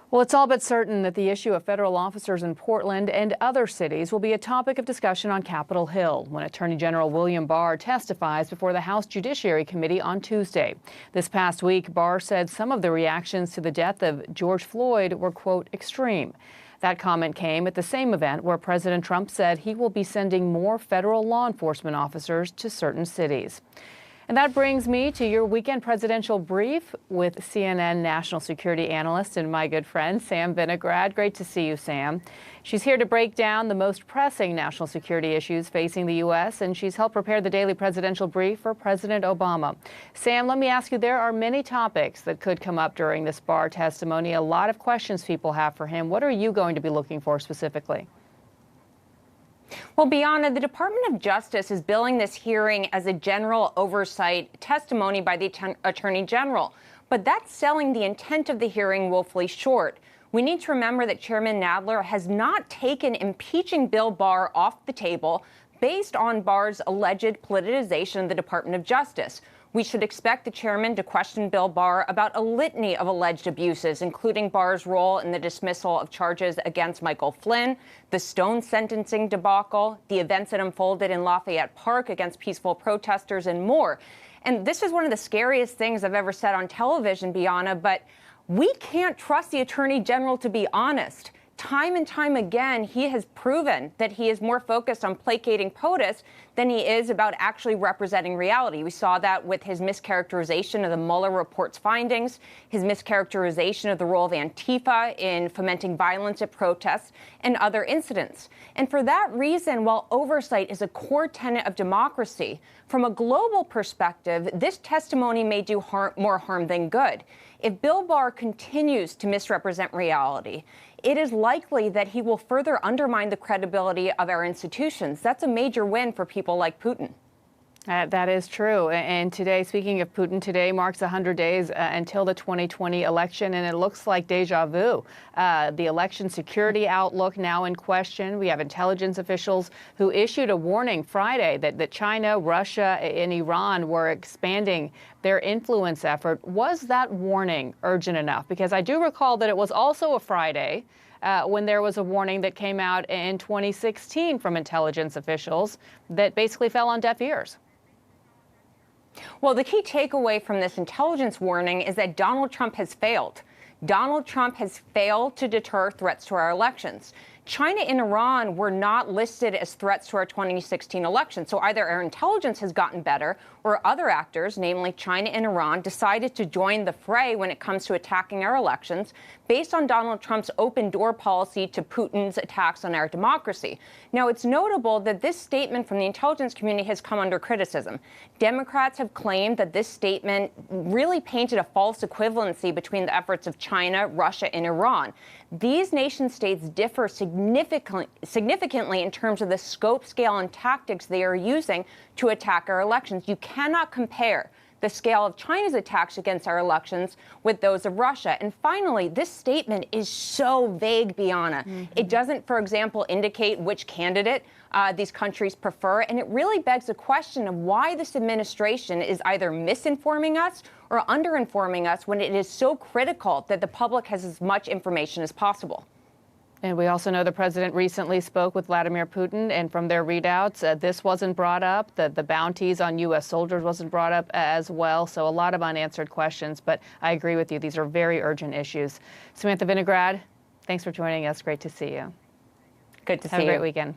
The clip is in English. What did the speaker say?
Well, it's all but certain that the issue of federal officers in Portland and other cities will be a topic of discussion on Capitol Hill when Attorney General Bill Barr testifies before the House Judiciary Committee on Tuesday. This past week, Barr said some of the reactions to the death of George Floyd were, quote, extreme. That comment came at the same event where President Trump said he will be sending more federal law enforcement officers to certain cities. And that brings me to your weekend presidential brief with CNN national security analyst and my good friend, Sam Vinograd. Great to see you, Sam. She's here to break down the most pressing national security issues facing the U.S., and she's helped prepare the daily presidential brief for President Obama. Sam, let me ask you, there are many topics that could come up during this Barr testimony, a lot of questions people have for him. What are you going to be looking for specifically? Well, Bianna, the Department of Justice is billing this hearing as a general oversight testimony by the Attorney General. But that's selling the intent of the hearing woefully short. We need to remember that Chairman Nadler has not taken impeaching Bill Barr off the table based on Barr's alleged politicization of the Department of Justice. We should expect the chairman to question Bill Barr about a litany of alleged abuses, including Barr's role in the dismissal of charges against Michael Flynn, the Stone sentencing debacle, the events that unfolded in Lafayette Park against peaceful protesters, and more. And this is one of the scariest things I've ever said on television, Bianna, but we can't trust the Attorney General to be honest. Time and time again, he has proven that he is more focused on placating POTUS than he is about actually representing reality. We saw that with his mischaracterization of the Mueller report's findings, his mischaracterization of the role of Antifa in fomenting violence at protests, and other incidents. And for that reason, while oversight is a core tenet of democracy, from a global perspective, this testimony may do more harm than good. If Bill Barr continues to misrepresent reality, it is likely that he will further undermine the credibility of our institutions. That's a major win for people like Putin. That is true. And today, speaking of Putin, today marks 100 days until the 2020 election, and it looks like deja vu. The election security outlook now in question. We have intelligence officials who issued a warning Friday that China, Russia, and Iran were expanding their influence effort. Was that warning urgent enough? Because I do recall that it was also a Friday when there was a warning that came out in 2016 from intelligence officials that basically fell on deaf ears. Well, the key takeaway from this intelligence warning is that Donald Trump has failed. Donald Trump has failed to deter threats to our elections. China and Iran were not listed as threats to our 2016 election. So either our intelligence has gotten better or other actors, namely China and Iran, decided to join the fray when it comes to attacking our elections based on Donald Trump's open door policy to Putin's attacks on our democracy. Now, it's notable that this statement from the intelligence community has come under criticism. Democrats have claimed that this statement really painted a false equivalency between the efforts of China, Russia, and Iran. These nation states differ significantly in terms of the scope, scale, and tactics they are using to attack our elections. You cannot compare the scale of China's attacks against our elections with those of Russia. And finally, this statement is so vague, Bianna. It doesn't, for example, indicate which candidate these countries prefer. And it really begs the question of why this administration is either misinforming us or underinforming us when it is so critical that the public has as much information as possible. And we also know the president recently spoke with Vladimir Putin, and from their readouts, this wasn't brought up. The bounties on U.S. soldiers wasn't brought up as well. So a lot of unanswered questions. But I agree with you. These are very urgent issues. Samantha Vinograd, thanks for joining us. Great to see you. Good to see you. Have a great weekend.